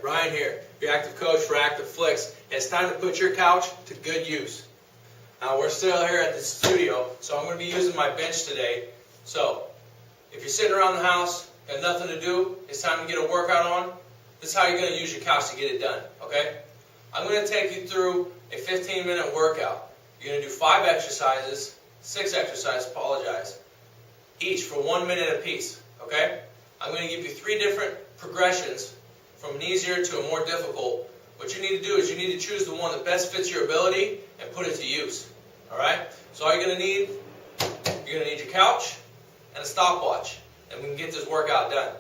Ryan here, your active coach for Active Flicks, and it's time to put your couch to good use. Now we're still here at the studio, so I'm going to be using my bench today. So, if you're sitting around the house, got nothing to do, it's time to get a workout on, this is how you're going to use your couch to get it done, okay? I'm going to take you through a 15-minute workout. You're going to do 5 exercises, 6 exercises, each for 1 minute apiece, okay? I'm going to give you 3 different progressions from an easier to a more difficult. What you need to do is you need to choose the one that best fits your ability and put it to use. Alright? So all you're going to need your couch and a stopwatch, and we can get this workout done.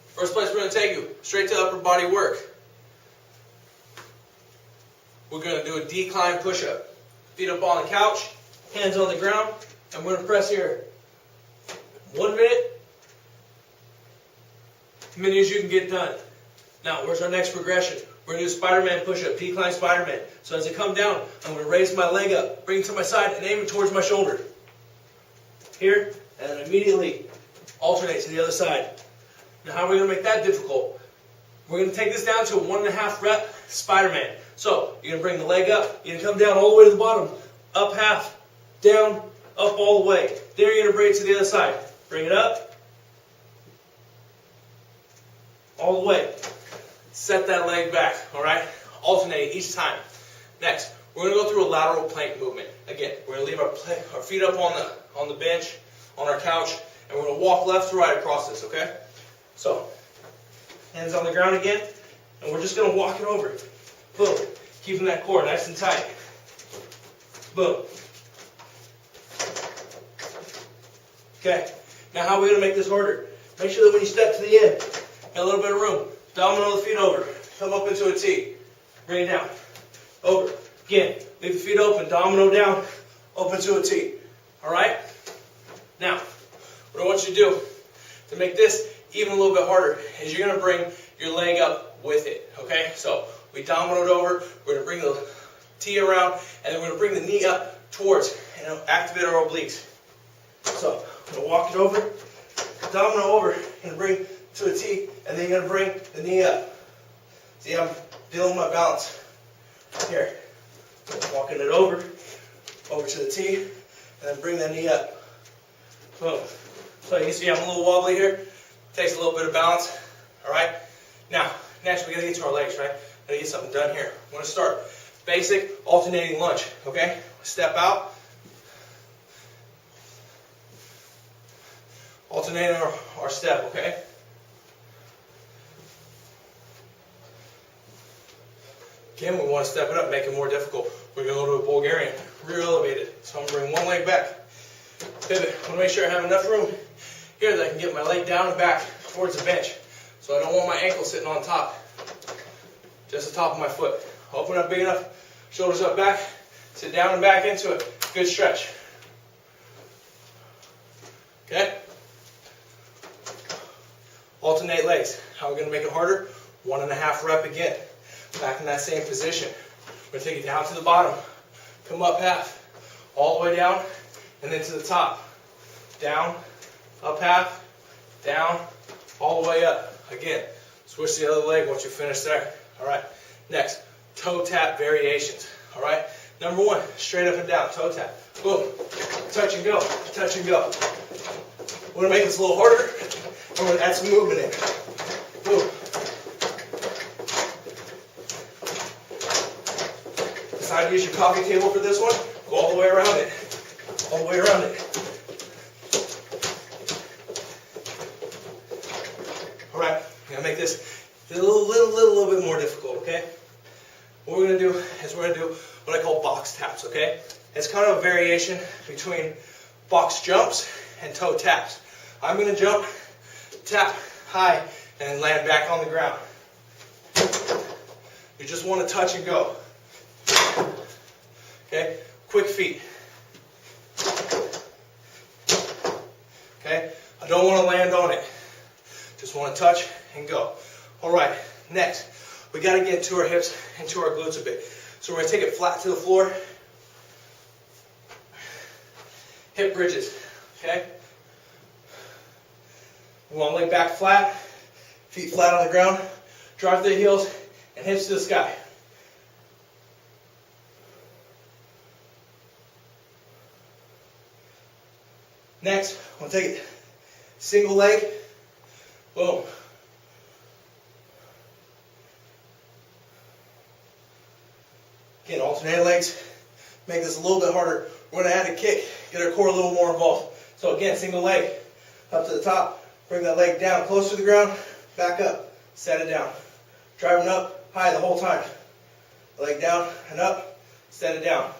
First place we're going to take you, straight to upper body work. We're going to do a decline push-up. Feet up on the couch, hands on the ground, and we're going to press here. 1 minute, as many as you can get done. Now, where's our next progression? We're going to do Spider-Man push-up, decline Spider-Man. So as I come down, I'm going to raise my leg up, bring it to my side, and aim it towards my shoulder. Here, and then immediately alternate to the other side. Now, how are we going to make that difficult? We're going to take this down to a 1.5 rep Spider-Man. So, you're going to bring the leg up, you're going to come down all the way to the bottom, up half, down, up all the way. Then you're going to bring it to the other side. Bring it up, all the way. Set that leg back, alright? Alternate each time. Next, we're going to go through a lateral plank movement. Again, we're going to leave our feet up on the bench, on our couch, and we're going to walk left to right across this, okay? So, hands on the ground again, and we're just going to walk it over. Boom. Keeping that core nice and tight. Boom. Okay. Now how are we going to make this harder? Make sure that when you step to the end, got a little bit of room. Domino the feet over. Come up into a T. Bring it down. Over. Again. Leave the feet open. Domino down. Up into a T. Alright? Now, what I want you to do to make this even a little bit harder is you're going to bring your leg up with it. Okay? So, we dominoed over. We're going to bring the T around, and then we're going to bring the knee up towards and activate our obliques. So, I'm going to walk it over, domino over, and bring to a T, and then you're going to bring the knee up. See, I'm dealing with my balance here. Walking it over to the T, and then bring that knee up. Boom. So you can see I'm a little wobbly here. Takes a little bit of balance. Alright? Now, next we got to get to our legs, right? Got to get something done here. I'm going to start basic alternating lunge. Okay? Step out. Alternating our step, okay? Again, we want to step it up, make it more difficult. We're going to go to a Bulgarian, rear elevated. So I'm going to bring one leg back, pivot. I want to make sure I have enough room here that I can get my leg down and back towards the bench. So I don't want my ankle sitting on top, just the top of my foot. Open up big enough, shoulders up back, sit down and back into it. Good stretch. Okay? Alternate legs. How are we going to make it harder? 1.5 rep again. Back in that same position. We're going to take it down to the bottom. Come up half. All the way down. And then to the top. Down. Up half. Down. All the way up. Again. Switch the other leg once you finish there. Alright. Next. Toe tap variations. Alright. Number 1. Straight up and down. Toe tap. Boom. Touch and go. Touch and go. We're going to make this a little harder. I'm going to add some movement in. Boom. Decide to use your coffee table for this one. Go all the way around it. All the way around it. Alright, I'm going to make this a little bit more difficult, okay? What we're going to do is we're going to do what I call box taps, okay? It's kind of a variation between box jumps and toe taps. I'm going to jump, tap high, and land back on the ground. You just want to touch and go. Okay? Quick feet. Okay? I don't want to land on it. Just want to touch and go. Alright, next. We got to get to our hips and to our glutes a bit. So we're going to take it flat to the floor. Hip bridges. Okay? One leg back flat, feet flat on the ground. Drive through the heels and hips to the sky. Next, we'll take it single leg, boom. Again, alternate legs, make this a little bit harder. We're going to add a kick, get our core a little more involved. So again, single leg, up to the top, bring that leg down close to the ground, back up, set it down. Driving up high the whole time. Leg down and up, set it down.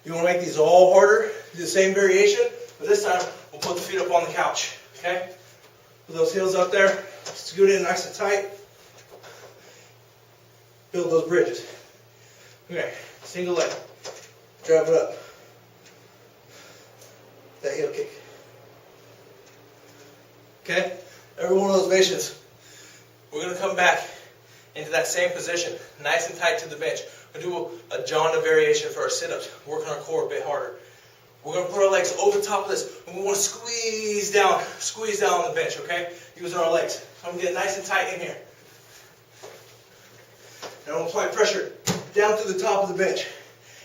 You want to make these all harder, do the same variation, but this time we'll put the feet up on the couch, okay? Put those heels up there, scoot in nice and tight. Build those bridges. Okay, single leg, drive it up. That heel kick. Okay, every one of those variations, we're going to come back into that same position, nice and tight to the bench. We're going to do a janda variation for our sit-ups, working our core a bit harder. We're going to put our legs over the top of this, and we want to squeeze down on the bench, okay? Using our legs. So I'm going to get nice and tight in here. And I'm going to apply pressure down to the top of the bench.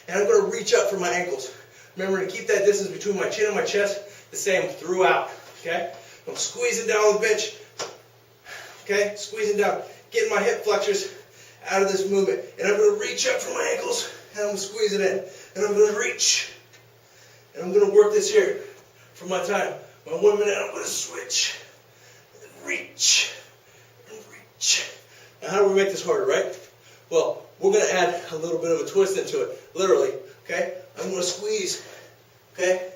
And I'm going to reach up for my ankles. Remember to keep that distance between my chin and my chest the same throughout, okay? I'm squeezing down on the bench, okay? Squeezing down, getting my hip flexors out of this movement. And I'm going to reach up for my ankles, and I'm going to squeeze it in. And I'm going to reach. And I'm going to work this here for my time. My 1 minute, I'm going to switch. And reach. And reach. Now how do we make this harder, right? Well, we're going to add a little bit of a twist into it. Literally, okay? I'm going to squeeze, okay?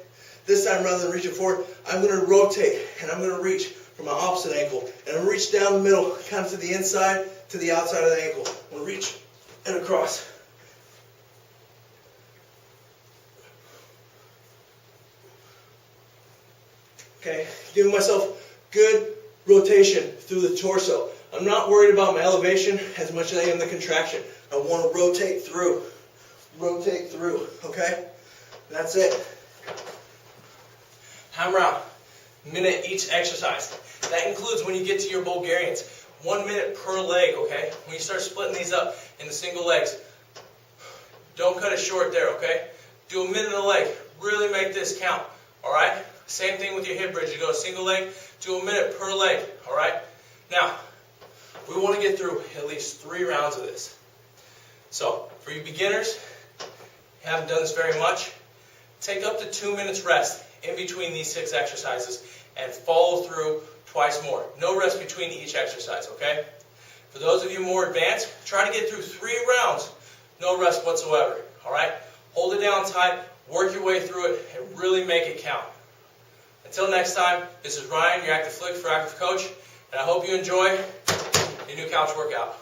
This time, rather than reaching forward, I'm going to rotate, and I'm going to reach for my opposite ankle. And I'm going to reach down the middle, kind of to the inside, to the outside of the ankle. I'm going to reach and across. Okay, giving myself good rotation through the torso. I'm not worried about my elevation as much as I am the contraction. I want to rotate through, okay? That's it. Hammer out, minute each exercise. That includes when you get to your Bulgarians. 1 minute per leg, okay? When you start splitting these up into single legs, don't cut it short there, okay? Do a minute a leg. Really make this count, all right? Same thing with your hip bridge. You go a single leg, do a minute per leg, all right? Now, we want to get through at least 3 rounds of this. So, for you beginners, you haven't done this very much, take up to 2 minutes rest in between these 6 exercises and follow through twice more. No rest between each exercise, okay? For those of you more advanced, try to get through 3 rounds, no rest whatsoever, all right? Hold it down tight, work your way through it, and really make it count. Until next time, this is Ryan, your Active Flick for Active Coach, and I hope you enjoy your new couch workout.